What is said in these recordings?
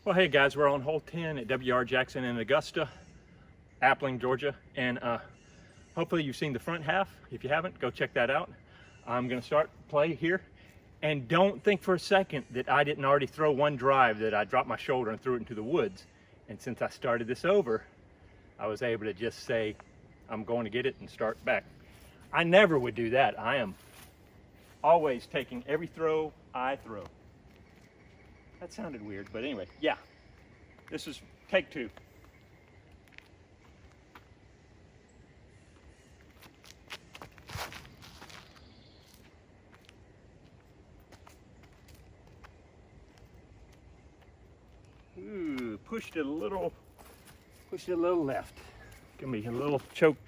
Well, hey guys, we're on hole 10 at W.R. Jackson in Augusta, Appling, Georgia, and hopefully you've seen the front half. If you haven't, go check that out. I'm going to start play here, and don't think for a second that I didn't already throw one drive that I dropped my shoulder and threw it into the woods. And since I started this over, I was able to just say, I'm going to get it and start back. I never would do that. I am always taking every throw I throw. That sounded weird, but anyway, yeah. This is take two. Ooh, pushed it a little left. Gonna be a little choked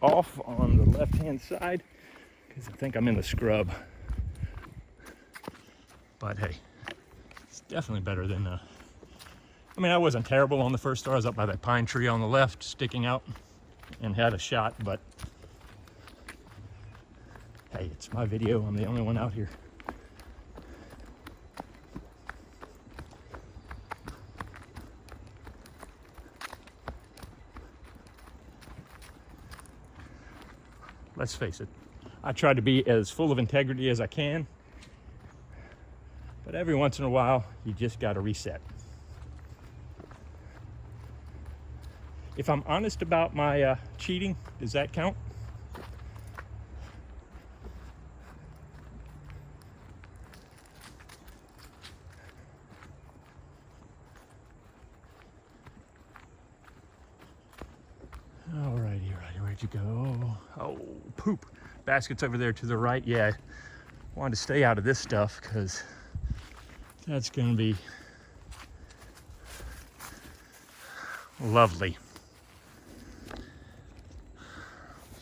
off on the left-hand side because I think I'm in the scrub. But hey, it's definitely better than I mean, I wasn't terrible on the first throw. I was up by that pine tree on the left, sticking out, and had a shot, but hey, it's my video. I'm the only one out here. Let's face it, I try to be as full of integrity as I can, but every once in a while, you just got to reset. If I'm honest about my cheating, does that count? Alrighty, where'd you go? Oh, poop. Basket's over there to the right. Yeah, I wanted to stay out of this stuff because that's gonna be lovely.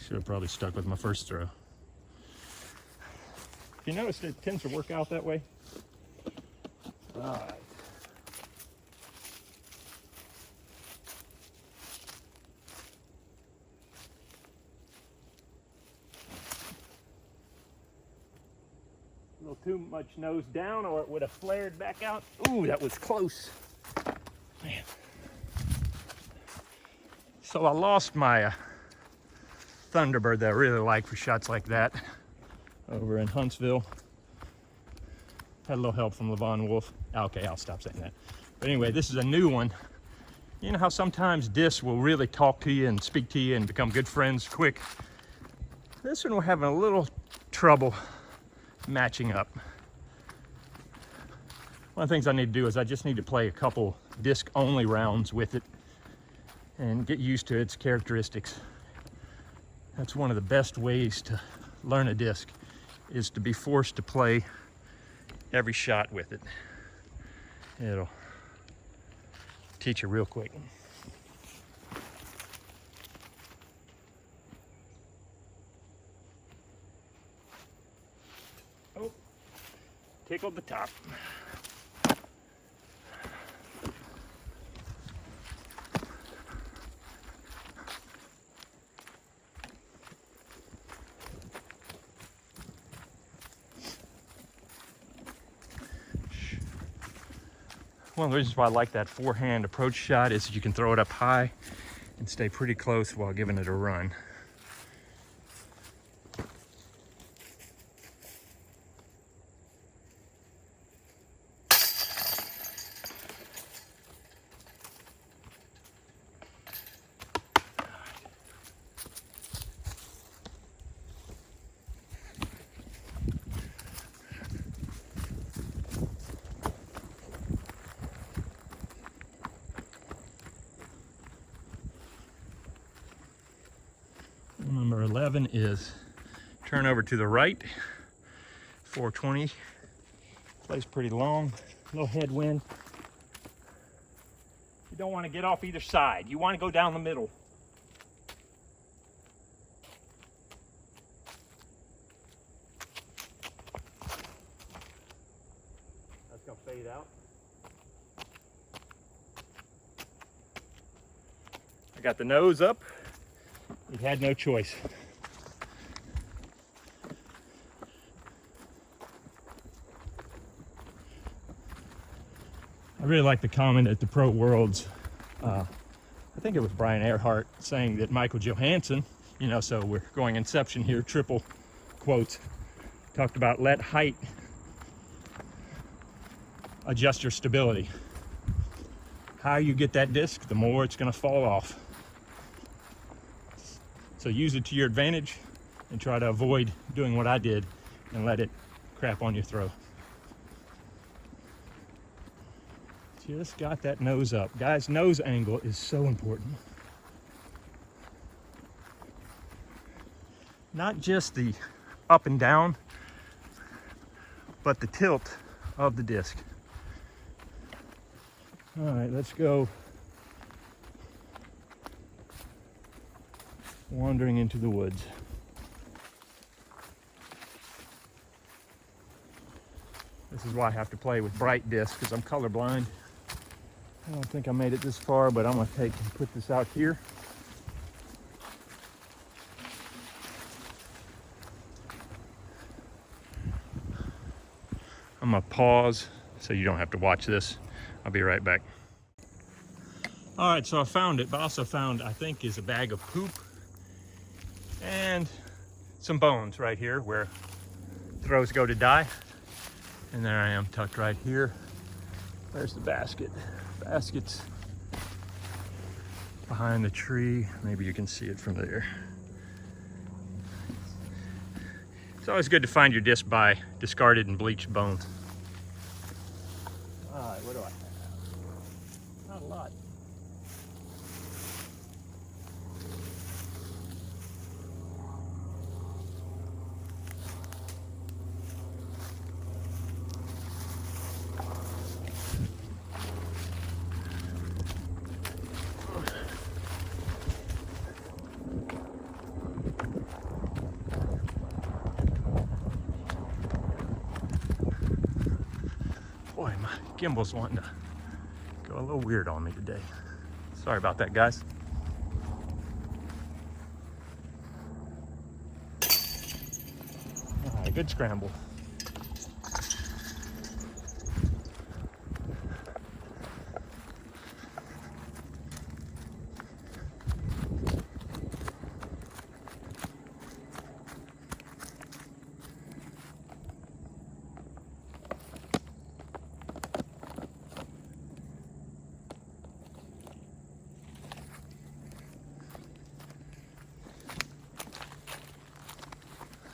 Should have probably stuck with my first throw. You notice it tends to work out that way? All right. A little too much nose down or it would have flared back out. Ooh, that was close. Man. So I lost my Thunderbird that I really like for shots like that over in Huntsville. Had a little help from Levon Wolf. Okay, I'll stop saying that. But anyway, this is a new one. You know how sometimes discs will really talk to you and speak to you and become good friends quick? This one we're having a little trouble matching up. One of the things I need to do is I just need to play a couple disc only rounds with it and get used to its characteristics. That's one of the best ways to learn a disc, is to be forced to play every shot with it. It'll teach you real quick. Oh, tickled the top. One of the reasons why I like that forehand approach shot is that you can throw it up high and stay pretty close while giving it a run. Number 11 is turn over to the right, 420, plays pretty long, little headwind. You don't want to get off either side, you want to go down the middle. That's going to fade out. I got the nose up. It had no choice. I really like the comment at the Pro Worlds. I think it was Brian Earhart saying that Michael Johansson, you know, so we're going Inception here, triple quotes, talked about let height adjust your stability. Higher you get that disc, the more it's going to fall off. So use it to your advantage and try to avoid doing what I did and let it crap on your throw. Just got that nose up. Guys, nose angle is so important. Not just the up and down, but the tilt of the disc. All right, let's go wandering into the woods. This is why I have to play with bright discs, because I'm colorblind. I don't think I made it this far, but I'm going to take and put this out here. I'm going to pause so you don't have to watch this. I'll be right back. All right, so I found it, but also found, I think, is a bag of poop and some bones right here where throws go to die. And there I am, tucked right here. There's the basket. Basket's behind the tree. Maybe you can see it from there. It's always good to find your disc by discarded and bleached bones. All right, what do I have? Not a lot. Boy, my gimbal's wanting to go a little weird on me today. Sorry about that, guys. All right, good scramble.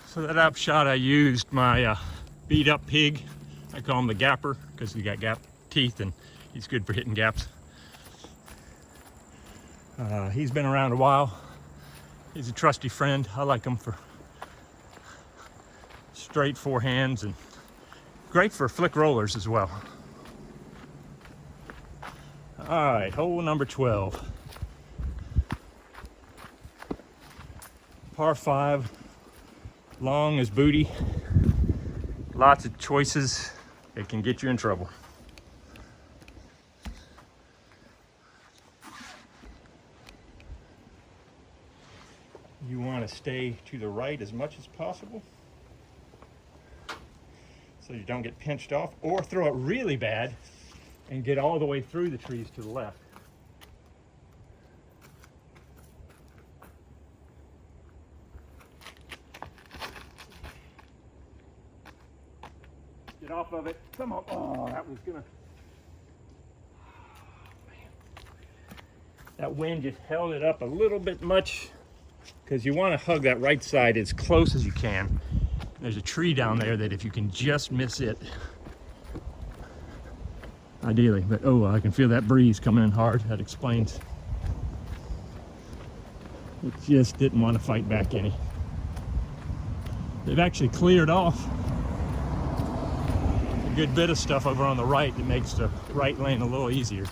So that up shot, I used my beat up pig. I call him the gapper because he got gap teeth and he's good for hitting gaps. He's been around a while. He's a trusty friend. I like him for straight forehands and great for flick rollers as well. All right, hole number 12. Par 5. Long as booty, lots of choices. It can get you in trouble. You want to stay to the right as much as possible so you don't get pinched off, or throw it really bad and get all the way through the trees to the left. Get off of it. Come on. Oh, that was gonna. Oh, man. That wind just held it up a little bit much because you want to hug that right side as close as you can. There's a tree down there that if you can just miss it, ideally. But oh, I can feel that breeze coming in hard. That explains. It just didn't want to fight back any. They've actually cleared off a good bit of stuff over on the right that makes the right lane a little easier.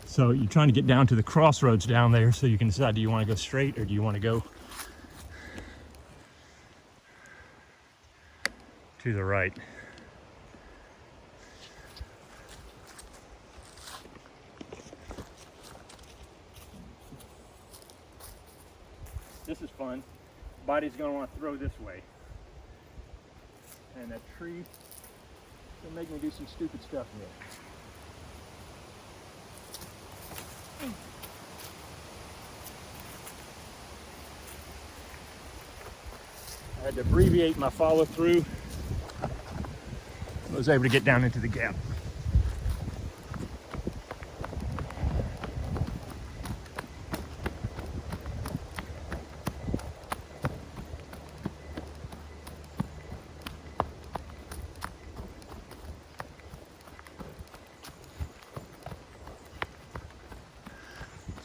So you're trying to get down to the crossroads down there so you can decide, do you want to go straight or do you want to go to the right. This is fun. Body's gonna want to throw this way. And that tree will make me do some stupid stuff here. I had to abbreviate my follow through. I was able to get down into the gap.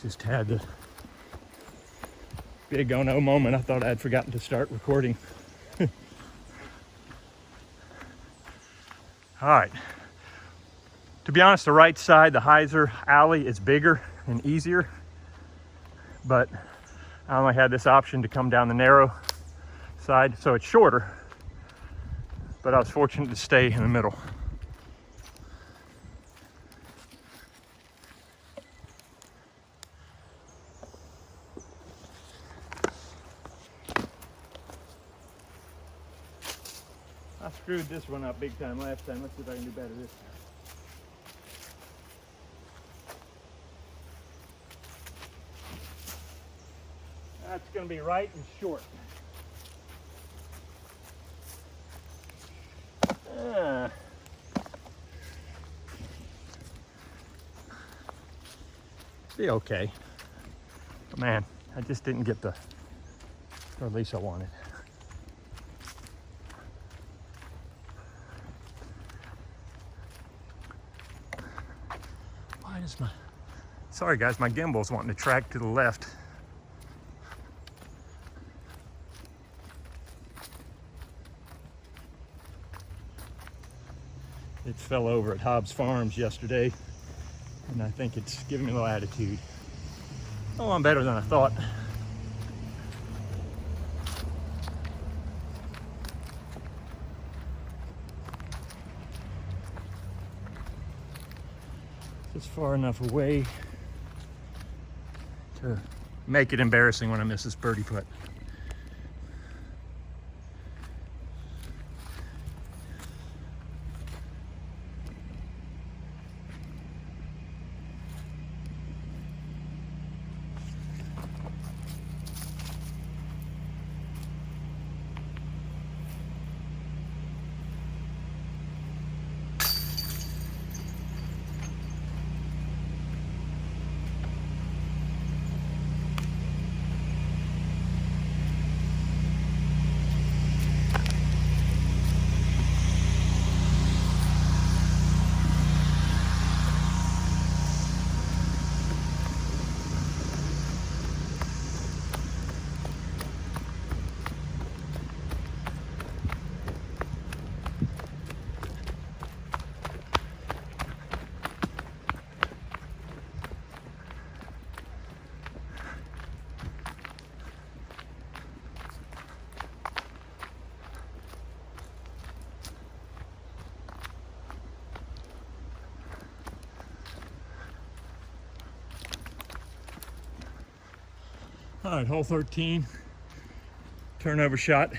Just had the big oh no moment. I thought I'd forgotten to start recording. All right. To be honest, the right side, the hyzer alley, is bigger and easier, but I only had this option to come down the narrow side, so it's shorter, but I was fortunate to stay in the middle. I screwed this one up big time last time. Let's see if I can do better this time. That's going to be right and short. Be okay. But man, I just didn't get the release I wanted. Why is sorry guys, my gimbal's wanting to track to the left. It fell over at Hobbs Farms yesterday, and I think it's giving me a little attitude. Oh, I'm better than I thought. Just far enough away to make it embarrassing when I miss this birdie putt. All right, hole 13, turnover shot.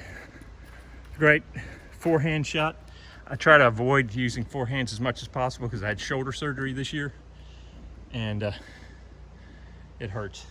Great forehand shot. I try to avoid using forehands as much as possible because I had shoulder surgery this year, and it hurts.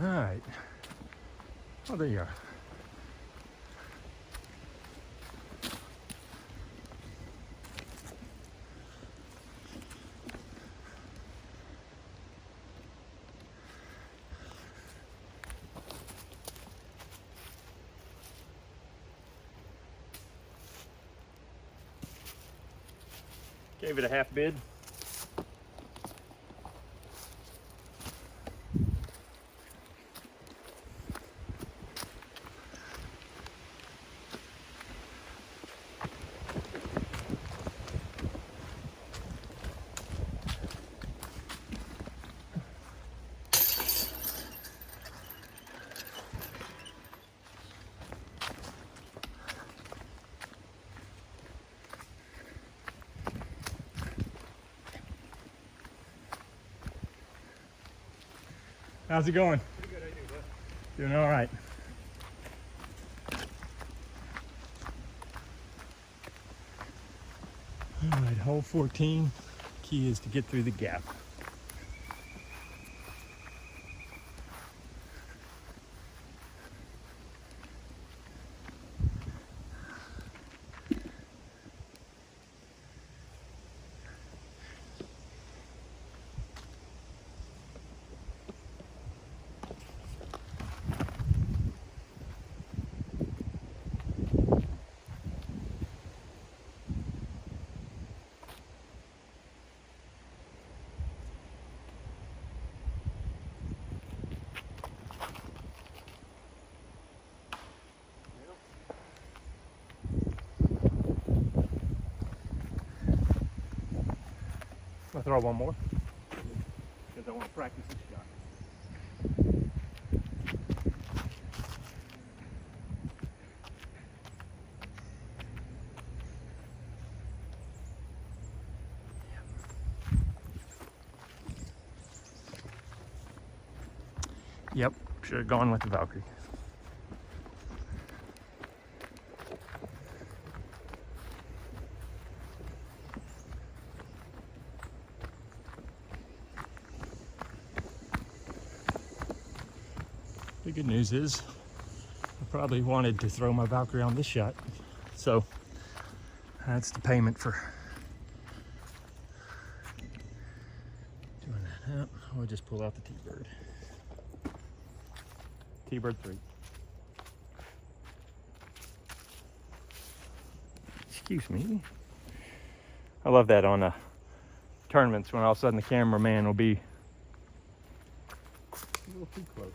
All right. Oh, there you are. Gave it a half bid. How's it going? Pretty good, I do, bud. Doing all right. All right, hole 14. Key is to get through the gap. I'll throw one more because I want to practice this shot. Yep, should have gone with the Valkyrie. The good news is I probably wanted to throw my Valkyrie on this shot, so that's the payment for doing that. Yep, I'll just pull out the T-Bird. T-Bird 3. Excuse me. I love that on tournaments when all of a sudden the cameraman will be a little too close.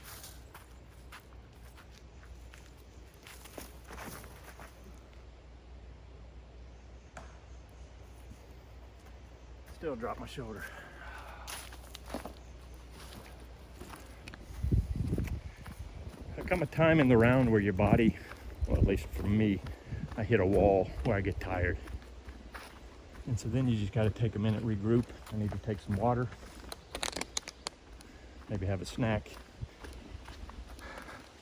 Still drop my shoulder. There come a time in the round where your body, well, at least for me, I hit a wall where I get tired. And so then you just got to take a minute, regroup. I need to take some water, maybe have a snack.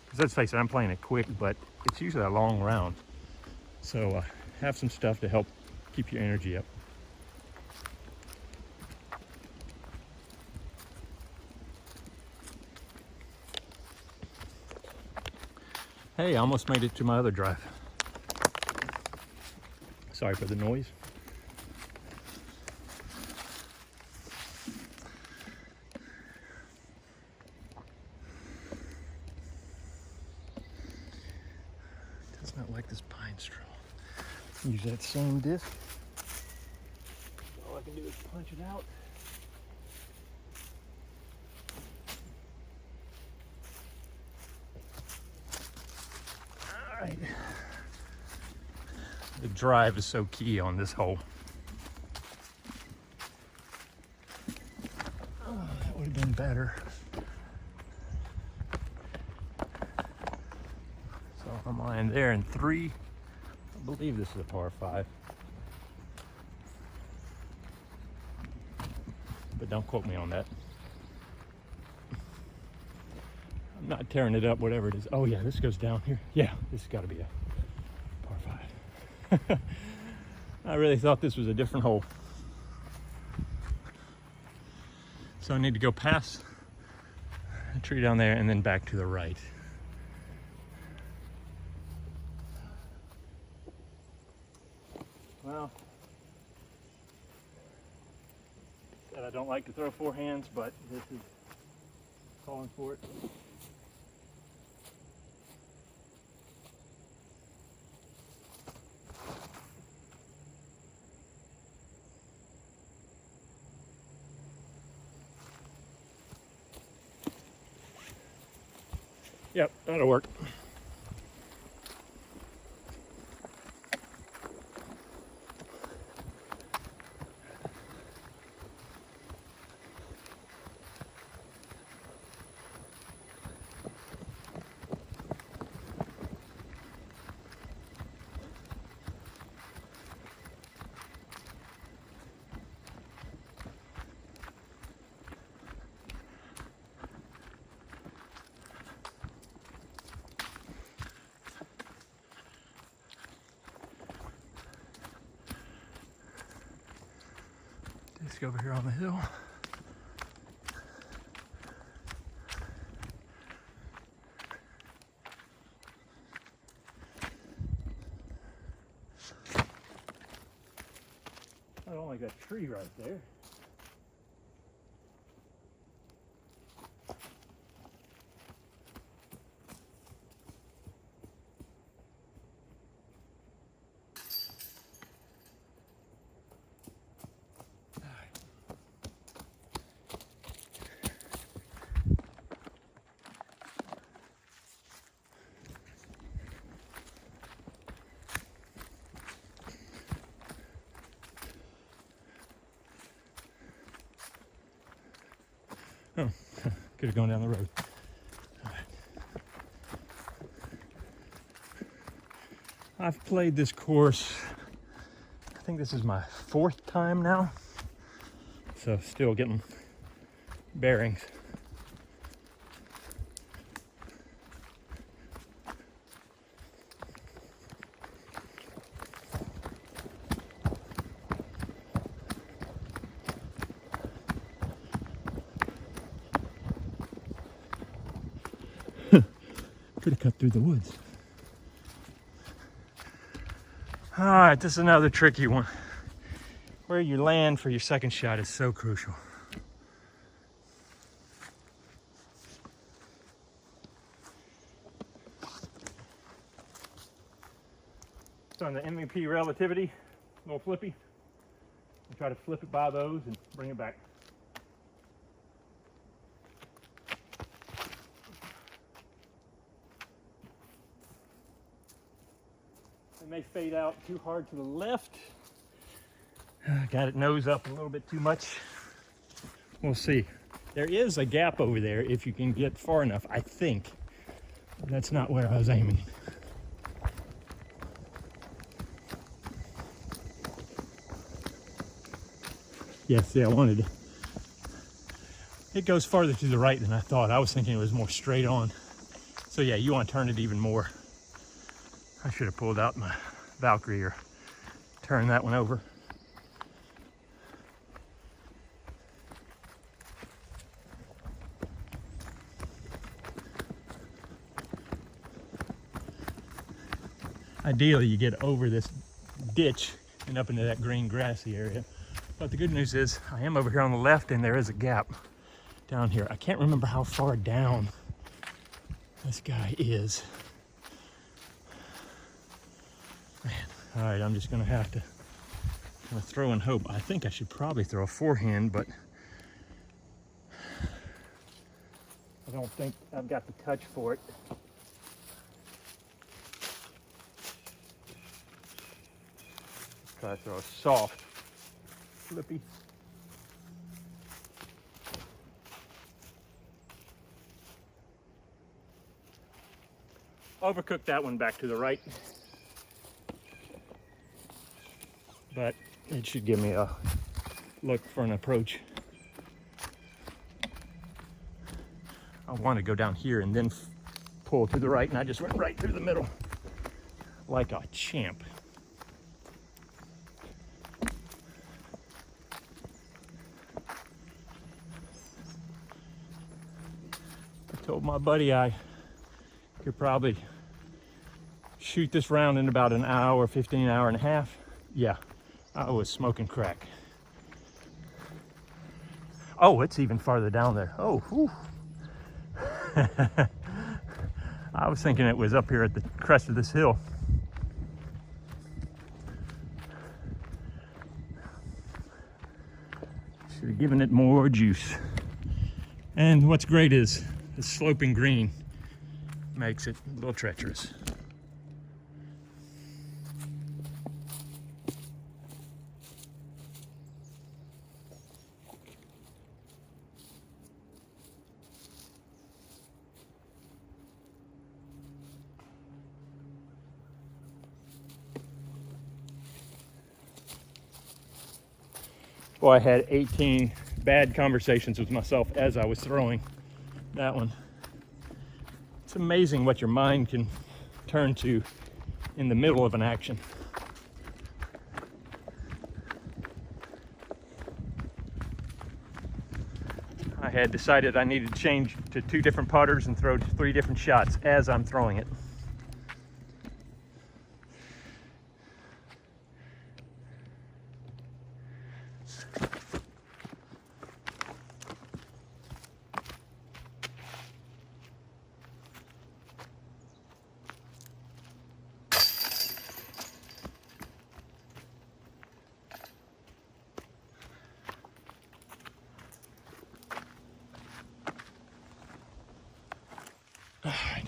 Because let's face it, I'm playing it quick, but it's usually a long round. So have some stuff to help keep your energy up. Hey, I almost made it to my other drive. Sorry for the noise. Does not like this pine straw. Use that same disc. All I can do is punch it out. All right. The drive is so key on this hole. Oh, that would have been better. So I'm lying there in 3. I believe this is a par 5. But don't quote me on that. I'm not tearing it up, whatever it is. Oh yeah, this goes down here. Yeah, this has got to be a par 5. I really thought this was a different hole. So I need to go past a tree down there, and then back to the right. Well, said I don't like to throw forehands, but this is calling for it. Yep, that'll work. Disc over here on the hill. I don't like that tree right there. Oh, could have gone down the road. All right. I've played this course, I think this is my 4th time now. So still getting bearings. Could have cut through the woods. All right, this is another tricky one. Where you land for your second shot is so crucial. So on the MVP relativity, a little flippy. I try to flip it by those and bring it back. It may fade out too hard to the left. Got it nose up a little bit too much. We'll see. There is a gap over there if you can get far enough, I think. That's not where I was aiming. Yes, see, I wanted to. It goes farther to the right than I thought. I was thinking it was more straight on. So yeah, you want to turn it even more. I should have pulled out my Valkyrie or turned that one over. Ideally, you get over this ditch and up into that green grassy area. But the good news is I am over here on the left and there is a gap down here. I can't remember how far down this guy is. Man, all right, I'm just gonna have to throw and hope. I think I should probably throw a forehand, but I don't think I've got the touch for it. Try to throw a soft, flippy. Overcooked that one back to the right, but it should give me a look for an approach. I want to go down here and then pull to the right, and I just went right through the middle like a champ. Told my buddy I could probably shoot this round in about an hour, 15 hour and a half. Yeah, I was smoking crack. Oh, it's even farther down there. Oh, whew. I was thinking it was up here at the crest of this hill. Should have given it more juice. And what's great is the sloping green makes it a little treacherous. Boy, I had 18 bad conversations with myself as I was throwing that one. It's amazing what your mind can turn to in the middle of an action. I had decided I needed to change to 2 different putters and throw 3 different shots as I'm throwing it. All right.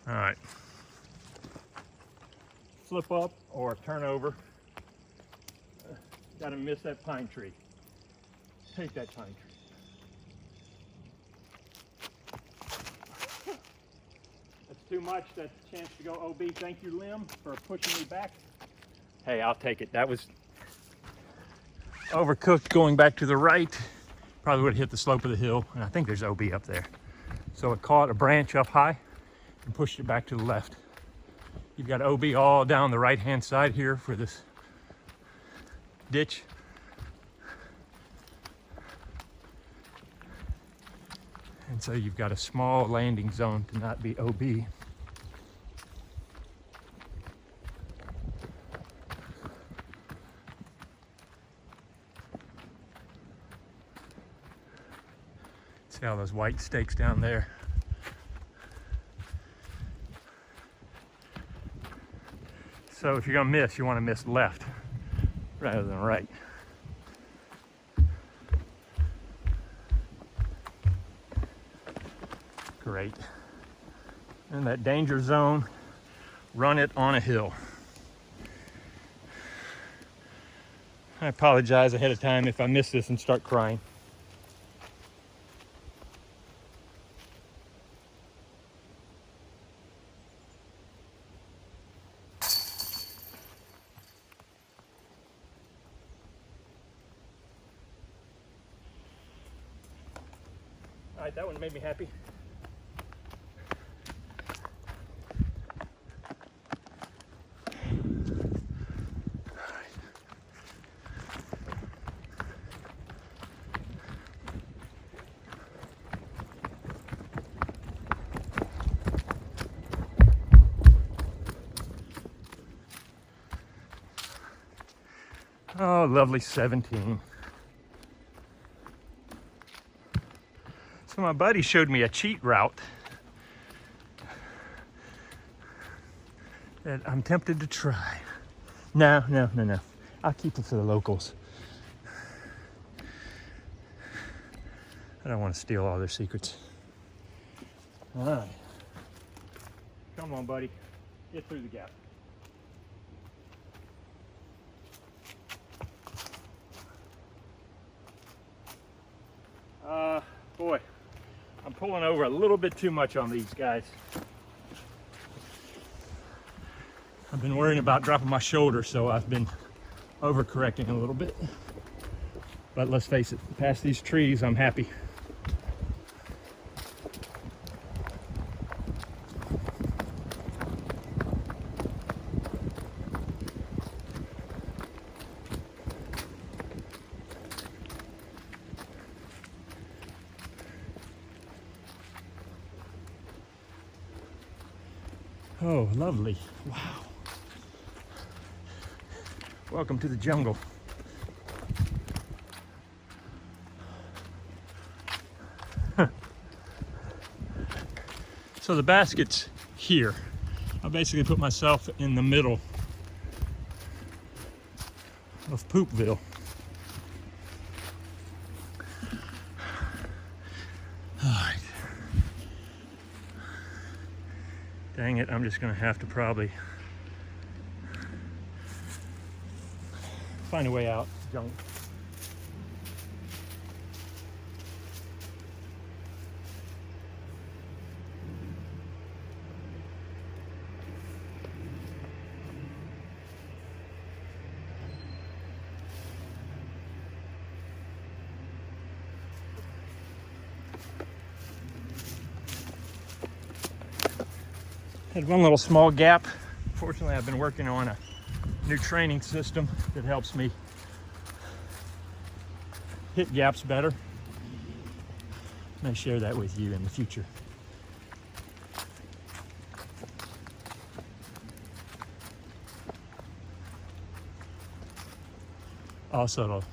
All right. Flip up or turn over. Gotta miss that pine tree. Take that pine tree. That's too much. That's a chance to go OB. Thank you, Lim, for pushing me back. Hey, I'll take it. That was overcooked going back to the right. Probably would have hit the slope of the hill, and I think there's OB up there. So it caught a branch up high and pushed it back to the left. You've got OB all down the right-hand side here for this ditch. And so you've got a small landing zone to not be OB. See all those white stakes down there? So if you're gonna miss, you wanna miss left rather than right. Great. In that danger zone, run it on a hill. I apologize ahead of time if I miss this and start crying. All right, that one made me happy. Oh, lovely 17. So my buddy showed me a cheat route that I'm tempted to try. No. I'll keep it for the locals. I don't want to steal all their secrets. All right. Come on, buddy. Get through the gap. Boy, I'm pulling over a little bit too much on these guys. I've been worrying about dropping my shoulder, so I've been overcorrecting a little bit. But let's face it, past these trees, I'm happy. Oh, lovely. Wow. Welcome to the jungle. So the basket's here. I basically put myself in the middle of Poopville. All right. Dang it, I'm just gonna have to probably find a way out. Junk. Had one little small gap. Fortunately, I've been working on a new training system that helps me hit gaps better. May share that with you in the future. Also, it'll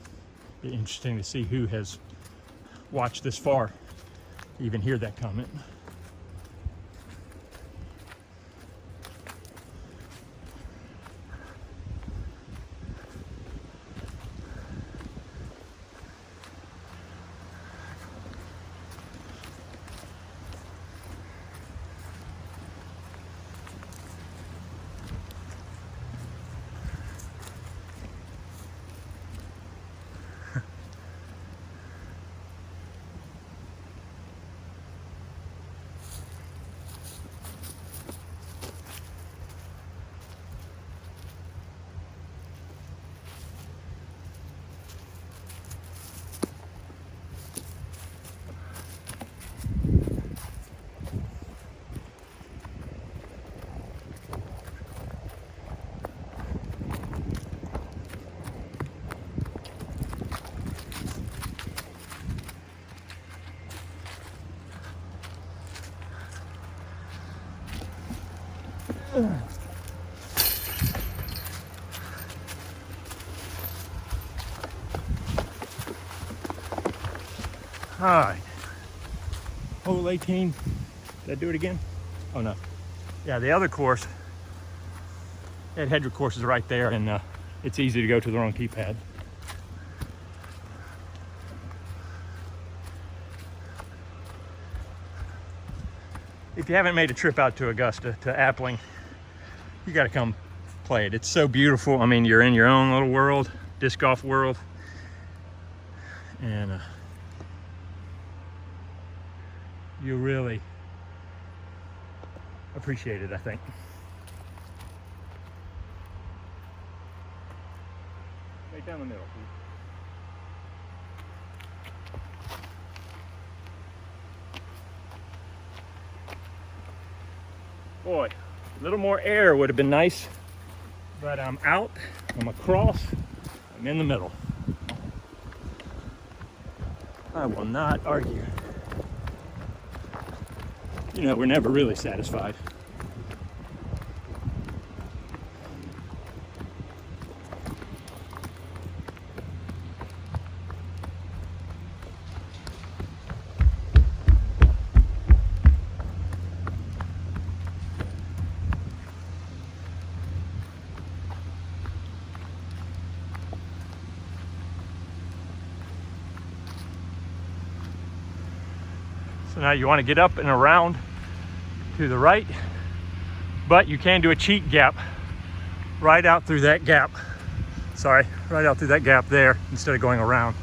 be interesting to see who has watched this far to even hear that comment. All right, hole 18. Did I do it again? Oh no. Yeah, the other course, that hedge course is right there, and it's easy to go to the wrong tee pad. If you haven't made a trip out to Augusta, to Appling, you got to come play it. It's so beautiful. I mean, you're in your own little world, disc golf world, and you really appreciate it, I think. Right down the middle, please. Boy, a little more air would have been nice, but I'm out, I'm across, I'm in the middle. I will not argue. You know, we're never really satisfied. So now you want to get up and around to the right, but you can do a cheat gap right out through that gap. Sorry, right out through that gap there instead of going around.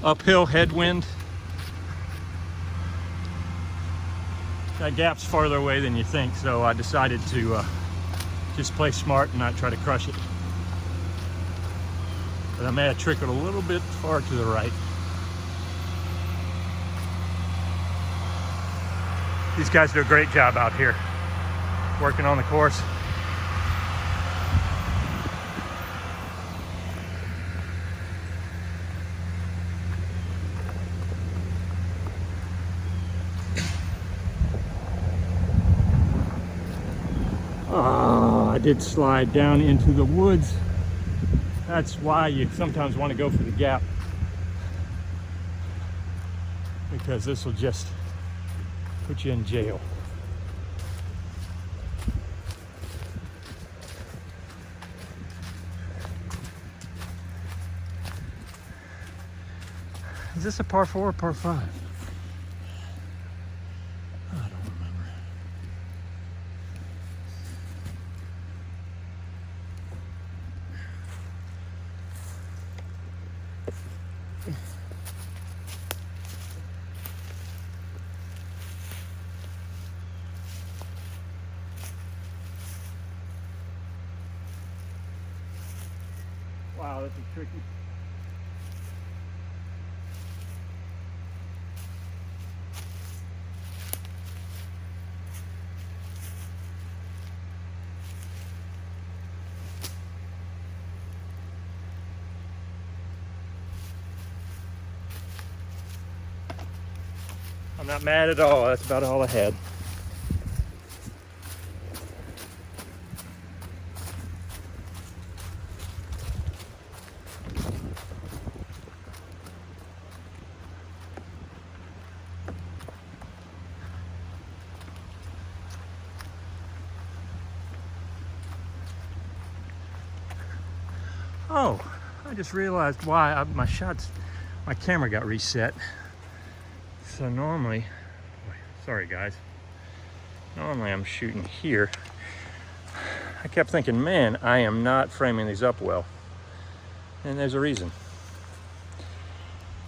uphill headwind. That gap's farther away than you think, so I decided to just play smart and not try to crush it. But I may have trickled a little bit far to the right. These guys do a great job out here working on the course. Oh, I did slide down into the woods. That's why you sometimes want to go for the gap, because this will just put you in jail. Is this a par 4 or par 5? I don't remember. Wow, this is tricky. I'm not mad at all. That's about all I had. Oh, I just realized why my camera got reset. So normally, sorry guys, normally I'm shooting here. I kept thinking, man, I am not framing these up well. And there's a reason.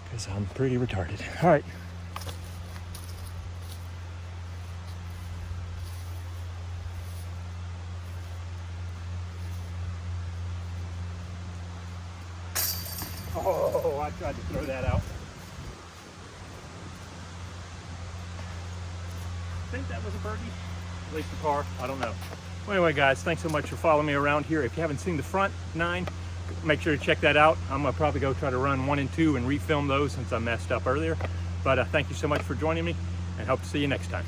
Because I'm pretty retarded. All right. Oh, I tried to throw that out. I think that was a birdie, at least the par, I don't know. Well, anyway guys, thanks so much for following me around here. If you haven't seen the front 9, make sure to check that out. I'm gonna probably go try to run 1 and 2 and refilm those since I messed up earlier. But thank you so much for joining me, and hope to see you next time.